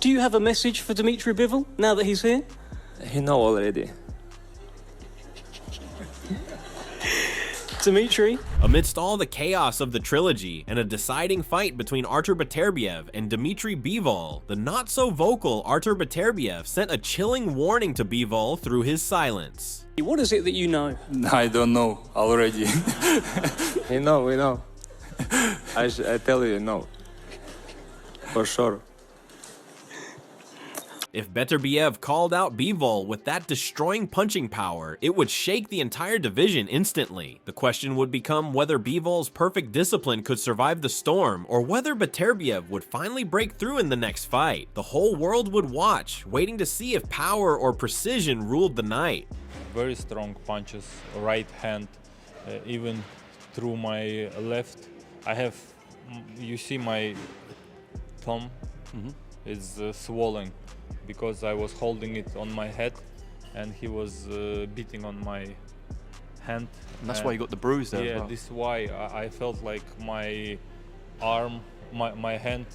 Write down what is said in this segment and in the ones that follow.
Do you have a message for Dmitry Bivol now that he's here? He know already. Dmitry? Amidst all the chaos of the trilogy and a deciding fight between Artur Beterbiev and Dmitry Bivol, the not-so-vocal Artur Beterbiev sent a chilling warning to Bivol through his silence. What is it that you know? I don't know already. We know. I tell you, no. For sure. If Beterbiev called out Bivol with that destroying punching power, it would shake the entire division instantly. The question would become whether Bivol's perfect discipline could survive the storm, or whether Beterbiev would finally break through in the next fight. The whole world would watch, waiting to see if power or precision ruled the night. Very strong punches, right hand, even through my left. I have, you see my thumb is swollen, because I was holding it on my head and he was beating on my hand. And that's why you got the bruise there. Yeah, as well. this is why I felt like my arm, my hand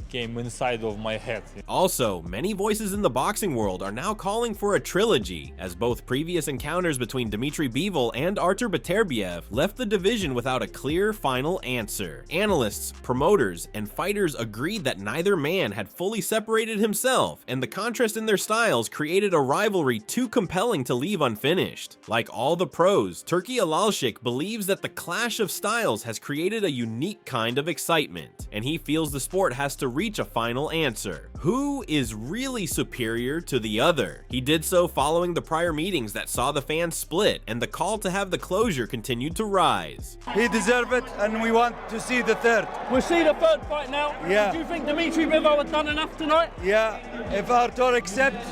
came inside of my head. Also, many voices in the boxing world are now calling for a trilogy, as both previous encounters between Dmitry Bivol and Artur Beterbiev left the division without a clear final answer. Analysts, promoters, and fighters agreed that neither man had fully separated himself, and the contrast in their styles created a rivalry too compelling to leave unfinished. Like all the pros, Turki Alalshik believes that the clash of styles has created a unique kind of excitement, and he feels the sport has to reach a final answer. Who is really superior to the other? He did so following the prior meetings that saw the fans split, and the call to have the closure continued to rise. He deserved it, and we want to see the third. We'll see the third fight now. Yeah. Do you think Dmitry Bivol had done enough tonight? Yeah, if Artur accepts,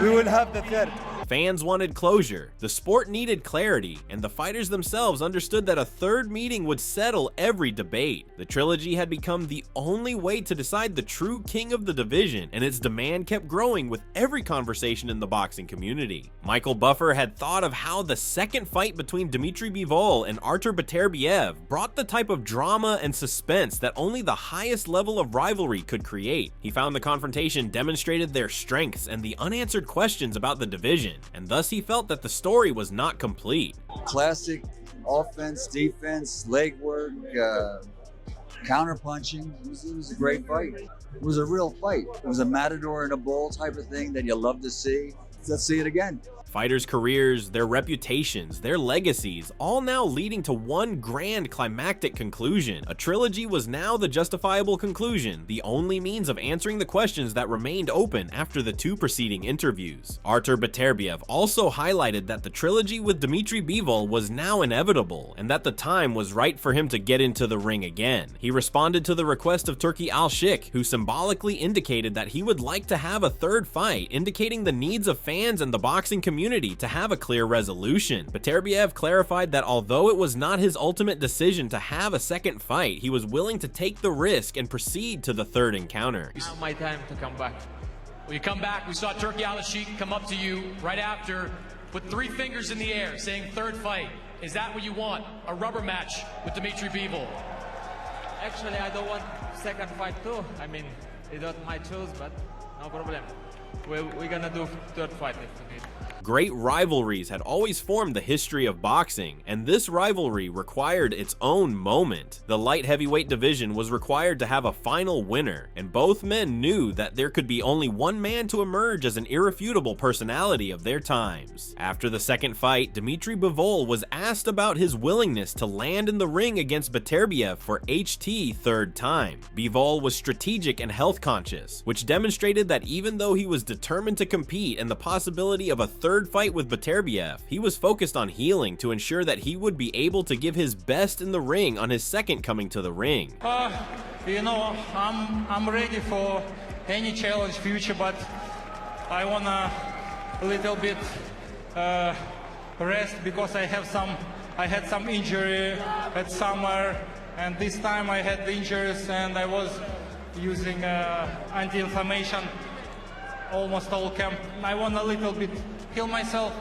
we will have the third. Fans wanted closure, the sport needed clarity, and the fighters themselves understood that a third meeting would settle every debate. The trilogy had become the only way to decide the true king of the division, and its demand kept growing with every conversation in the boxing community. Michael Buffer had thought of how the second fight between Dmitry Bivol and Artur Beterbiev brought the type of drama and suspense that only the highest level of rivalry could create. He found the confrontation demonstrated their strengths and the unanswered questions about the division, and thus he felt that the story was not complete. Classic offense, defense, leg work, counter punching. It was a great fight. It was a real fight. It was a matador and a bull type of thing that you love to see. Let's see it again. Fighters' careers, their reputations, their legacies, all now leading to one grand climactic conclusion. A trilogy was now the justifiable conclusion, the only means of answering the questions that remained open after the two preceding interviews. Artur Beterbiev also highlighted that the trilogy with Dmitry Bivol was now inevitable, and that the time was right for him to get into the ring again. He responded to the request of Turki Alalshik, who symbolically indicated that he would like to have a third fight, indicating the needs of fans and the boxing community to have a clear resolution. Beterbiev clarified that although it was not his ultimate decision to have a second fight, he was willing to take the risk and proceed to the third encounter. Now my time to come back. When you come back, we saw Turki Alalshik come up to you right after, put 3 fingers in the air, saying third fight. Is that what you want? A rubber match with Dmitry Bivol? Actually, I don't want second fight too. I mean, it's not my choice, but no problem. We're gonna do third fight if we need. Great rivalries had always formed the history of boxing, and this rivalry required its own moment. The light heavyweight division was required to have a final winner, and both men knew that there could be only one man to emerge as an irrefutable personality of their times. After the second fight, Dmitry Bivol was asked about his willingness to land in the ring against Beterbiev for HT third time. Bivol was strategic and health conscious, which demonstrated that even though he was determined to compete and the possibility of a third fight with Beterbiev, he was focused on healing to ensure that he would be able to give his best in the ring on his second coming to the ring. You know, I'm ready for any challenge future, but I wanna a little bit rest because I had some injury at summer, and this time I had the injuries and I was using anti-inflammation almost all camp. I want a little bit heal myself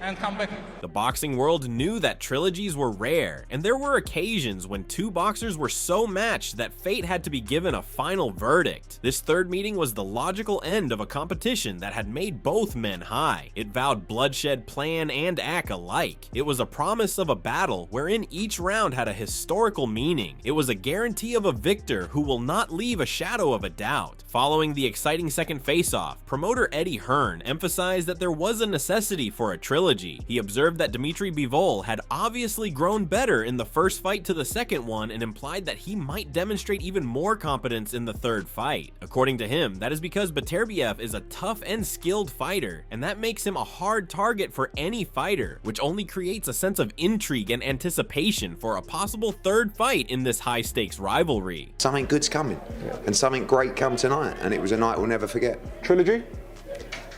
and come back. The boxing world knew that trilogies were rare, and there were occasions when two boxers were so matched that fate had to be given a final verdict. This third meeting was the logical end of a competition that had made both men high. It vowed bloodshed, plan, and act alike. It was a promise of a battle wherein each round had a historical meaning. It was a guarantee of a victor who will not leave a shadow of a doubt. Following the exciting second face-off, promoter Eddie Hearn emphasized that there was a necessity for a trilogy. He observed that Dmitry Bivol had obviously grown better in the first fight to the second one and implied that he might demonstrate even more competence in the third fight. According to him, that is because Beterbiev is a tough and skilled fighter, and that makes him a hard target for any fighter, which only creates a sense of intrigue and anticipation for a possible third fight in this high-stakes rivalry. Something good's coming, and something great come tonight, and it was a night we'll never forget. Trilogy?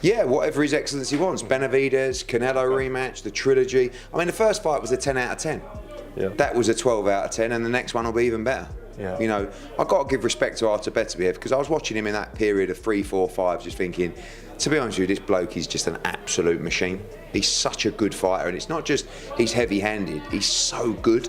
Yeah, whatever His Excellency wants. Benavidez, Canelo rematch, the trilogy. I mean, the first fight was a 10 out of 10. Yeah. That was a 12 out of 10, and the next one will be even better. Yeah. You know, I've got to give respect to Artur Beterbiev, because I was watching him in that period of 3, 4, 5, just thinking, to be honest with you, this bloke is just an absolute machine. He's such a good fighter, and it's not just he's heavy-handed, he's so good.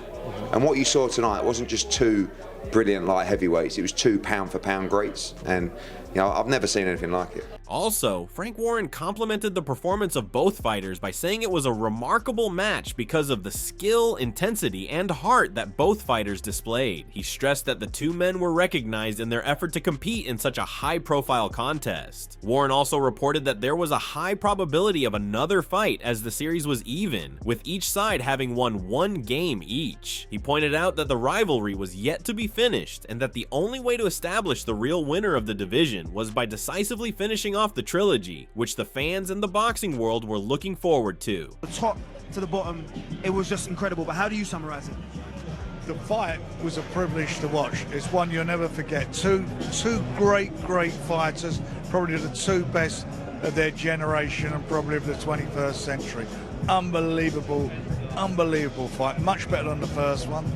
And what you saw tonight wasn't just two brilliant light heavyweights, it was two pound-for-pound greats, and you know, I've never seen anything like it. Also, Frank Warren complimented the performance of both fighters by saying it was a remarkable match because of the skill, intensity, and heart that both fighters displayed. He stressed that the two men were recognized in their effort to compete in such a high-profile contest. Warren also reported that there was a high probability of another fight as the series was even, with each side having won one game each. He pointed out that the rivalry was yet to be finished, and that the only way to establish the real winner of the division was by decisively finishing off the trilogy, which the fans and the boxing world were looking forward to. The top to the bottom, it was just incredible, but how do you summarize it? The fight was a privilege to watch. It's one you'll never forget. Two great fighters, probably the two best of their generation and probably of the 21st century. Unbelievable fight, much better than the first one,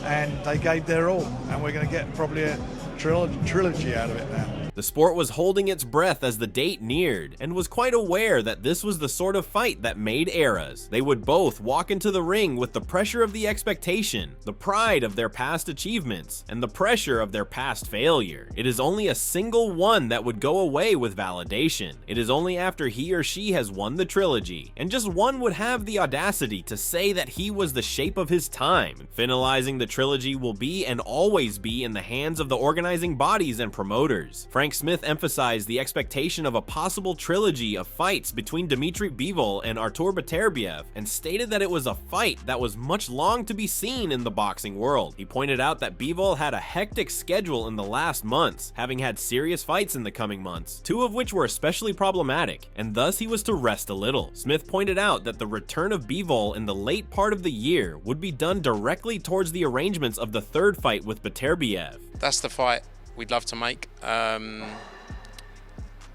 and they gave their all, and we're going to get probably a trilogy out of it now. The sport was holding its breath as the date neared, and was quite aware that this was the sort of fight that made eras. They would both walk into the ring with the pressure of the expectation, the pride of their past achievements, and the pressure of their past failure. It is only a single one that would go away with validation. It is only after he or she has won the trilogy, and just one would have the audacity to say that he was the shape of his time. Finalizing the trilogy will be and always be in the hands of the organizing bodies and promoters. Frank Smith emphasized the expectation of a possible trilogy of fights between Dmitry Bivol and Artur Beterbiev, and stated that it was a fight that was much long to be seen in the boxing world. He pointed out that Bivol had a hectic schedule in the last months, having had serious fights in the coming months, two of which were especially problematic, and thus he was to rest a little. Smith pointed out that the return of Bivol in the late part of the year would be done directly towards the arrangements of the third fight with Beterbiev. That's the fight we'd love to make.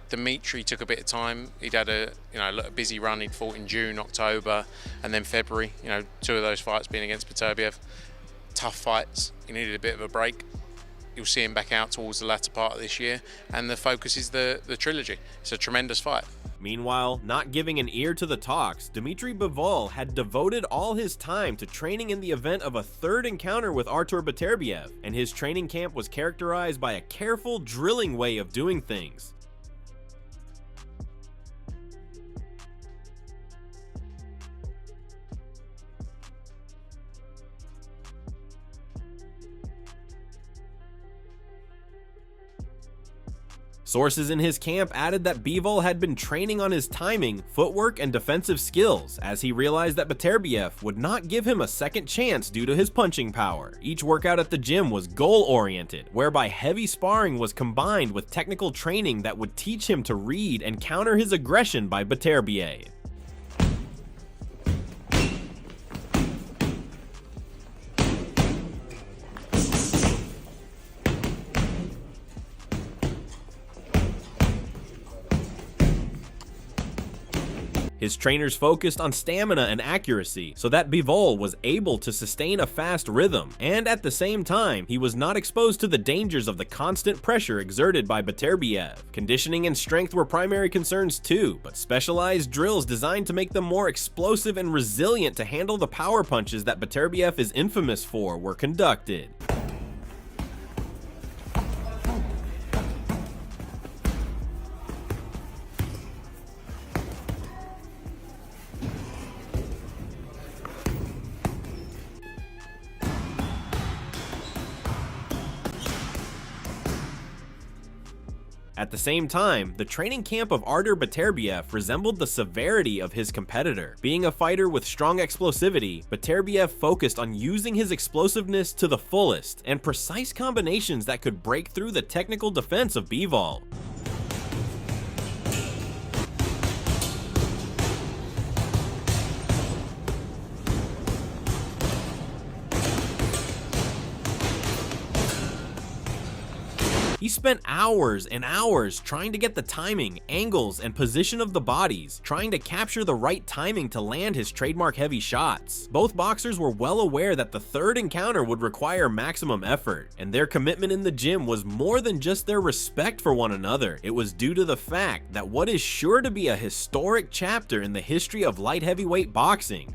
Dmitry took a bit of time. He'd had a busy run. He'd fought in June, October, and then February. Two of those fights being against Beterbiev. Tough fights. He needed a bit of a break. You'll see him back out towards the latter part of this year, and the focus is the trilogy. It's a tremendous fight. Meanwhile, not giving an ear to the talks, Dmitry Bivol had devoted all his time to training in the event of a third encounter with Artur Beterbiev, and his training camp was characterized by a careful, drilling way of doing things. Sources in his camp added that Bivol had been training on his timing, footwork, and defensive skills, as he realized that Beterbiev would not give him a second chance due to his punching power. Each workout at the gym was goal-oriented, whereby heavy sparring was combined with technical training that would teach him to read and counter his aggression by Beterbiev. His trainers focused on stamina and accuracy so that Bivol was able to sustain a fast rhythm, and at the same time, he was not exposed to the dangers of the constant pressure exerted by Beterbiev. Conditioning and strength were primary concerns too, but specialized drills designed to make them more explosive and resilient to handle the power punches that Beterbiev is infamous for were conducted. At the same time, the training camp of Artur Beterbiev resembled the severity of his competitor. Being a fighter with strong explosivity, Beterbiev focused on using his explosiveness to the fullest and precise combinations that could break through the technical defense of Bivol. He spent hours and hours trying to get the timing, angles, and position of the bodies, trying to capture the right timing to land his trademark heavy shots. Both boxers were well aware that the third encounter would require maximum effort, and their commitment in the gym was more than just their respect for one another. It was due to the fact that what is sure to be a historic chapter in the history of light heavyweight boxing.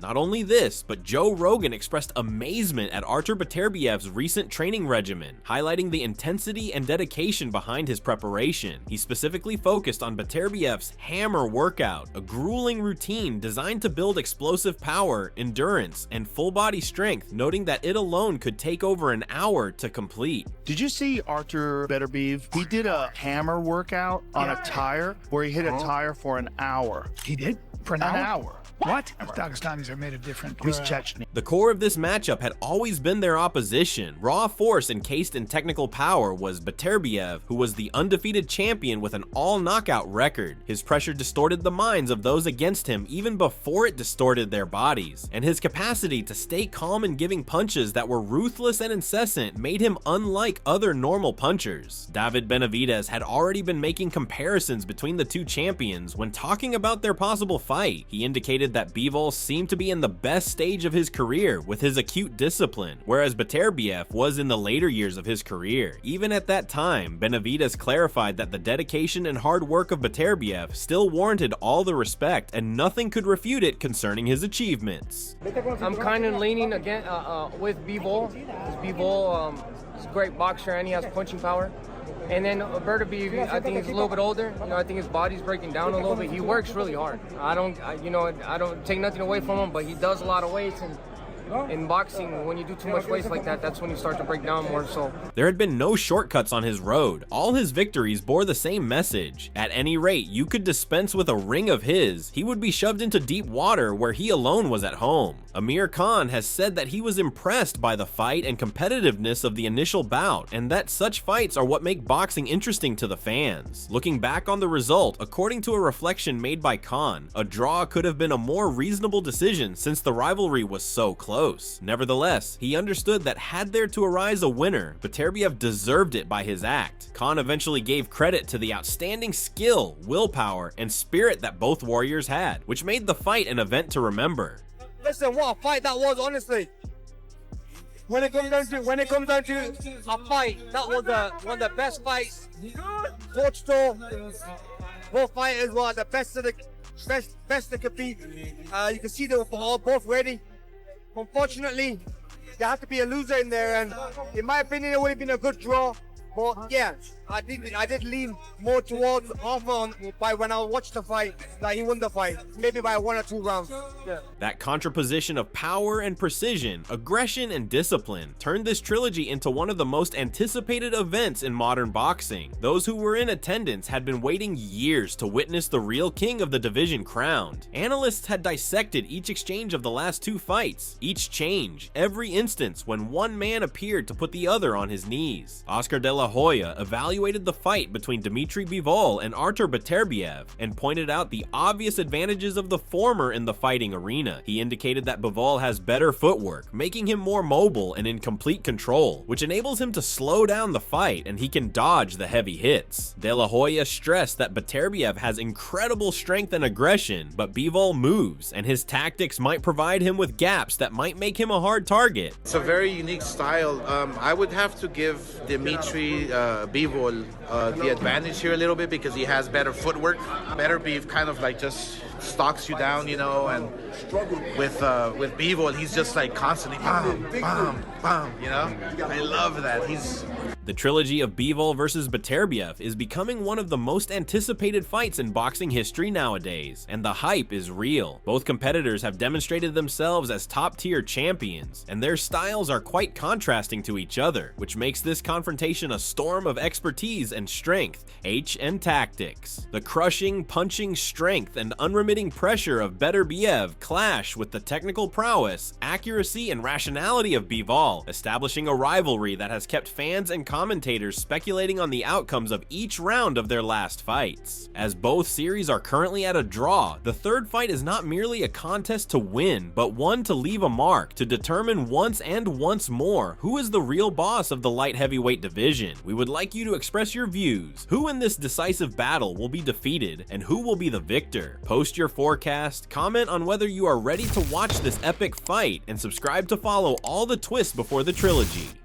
Not only this, but Joe Rogan expressed amazement at Artur Beterbiev's recent training regimen, highlighting the intensity and dedication behind his preparation. He specifically focused on Beterbiev's hammer workout, a grueling routine designed to build explosive power, endurance, and full body strength, noting that it alone could take over an hour to complete. Did you see Artur Beterbiev? He did a hammer workout on a tire where he hit a tire for an hour. He did? For an hour? What? Dagestanis are made of different. He's Chechen. The core of this matchup had always been their opposition. Raw force encased in technical power was Beterbiev, who was the undefeated champion with an all-knockout record. His pressure distorted the minds of those against him even before it distorted their bodies, and his capacity to stay calm in giving punches that were ruthless and incessant made him unlike other normal punchers. David Benavidez had already been making comparisons between the two champions when talking about their possible fight. He indicated that Bivol seemed to be in the best stage of his career with his acute discipline, whereas Beterbiev was in the later years of his career. Even at that time, Benavidez clarified that the dedication and hard work of Beterbiev still warranted all the respect and nothing could refute it concerning his achievements. I'm kind of leaning again with Bivol, because Bivol is a great boxer and he has punching power. And then Beterbiev, I think he's a little bit older. You know, I think his body's breaking down a little bit. He works really hard. I don't take nothing away from him, but he does a lot of weights. And in boxing, when you do too much weights like that, that's when you start to break down more. So there had been no shortcuts on his road. All his victories bore the same message. At any rate, you could dispense with a ring of his. He would be shoved into deep water where he alone was at home. Amir Khan has said that he was impressed by the fight and competitiveness of the initial bout, and that such fights are what make boxing interesting to the fans. Looking back on the result, according to a reflection made by Khan, a draw could have been a more reasonable decision since the rivalry was so close. Nevertheless, he understood that had there to arise a winner, Beterbiev deserved it by his act. Khan eventually gave credit to the outstanding skill, willpower, and spirit that both warriors had, which made the fight an event to remember. Listen, what a fight that was, honestly. When it comes down to a fight, that was one of the best fights. Portugal, both fighters were the best of the best they could be. You can see they were both ready. Unfortunately, there had to be a loser in there, and in my opinion, it would have been a good draw. But yeah, I did lean more towards Arthur by when I watched the fight that he won the fight, maybe by 1 or 2 rounds. Yeah. That contraposition of power and precision, aggression and discipline turned this trilogy into one of the most anticipated events in modern boxing. Those who were in attendance had been waiting years to witness the real king of the division crowned. Analysts had dissected each exchange of the last 2 fights, each change, every instance when one man appeared to put the other on his knees. Oscar De La La Hoya evaluated the fight between Dmitry Bivol and Artur Beterbiev and pointed out the obvious advantages of the former in the fighting arena. He indicated that Bivol has better footwork, making him more mobile and in complete control, which enables him to slow down the fight and he can dodge the heavy hits. De La Hoya stressed that Beterbiev has incredible strength and aggression, but Bivol moves, and his tactics might provide him with gaps that might make him a hard target. It's a very unique style. I would have to give Dmitry Bivol the advantage here a little bit because he has better footwork. Beterbiev kind of like just stalks you down, you know, and with Bivol, he's just like constantly bam, bam, bam, you know? I love that. The trilogy of Bivol versus Beterbiev is becoming one of the most anticipated fights in boxing history nowadays, and the hype is real. Both competitors have demonstrated themselves as top-tier champions, and their styles are quite contrasting to each other, which makes this confrontation a storm of expertise and strength, and tactics. The crushing, punching strength and unremitting pressure of Beterbiev clash with the technical prowess, accuracy, and rationality of Bivol, establishing a rivalry that has kept fans and commentators speculating on the outcomes of each round of their last fights. As both series are currently at a draw, the third fight is not merely a contest to win, but one to leave a mark, to determine once and once more who is the real boss of the light heavyweight division. We would like you to express your views. Who in this decisive battle will be defeated, and who will be the victor? Post your forecast, comment on whether you are ready to watch this epic fight, and subscribe to follow all the twists before the trilogy.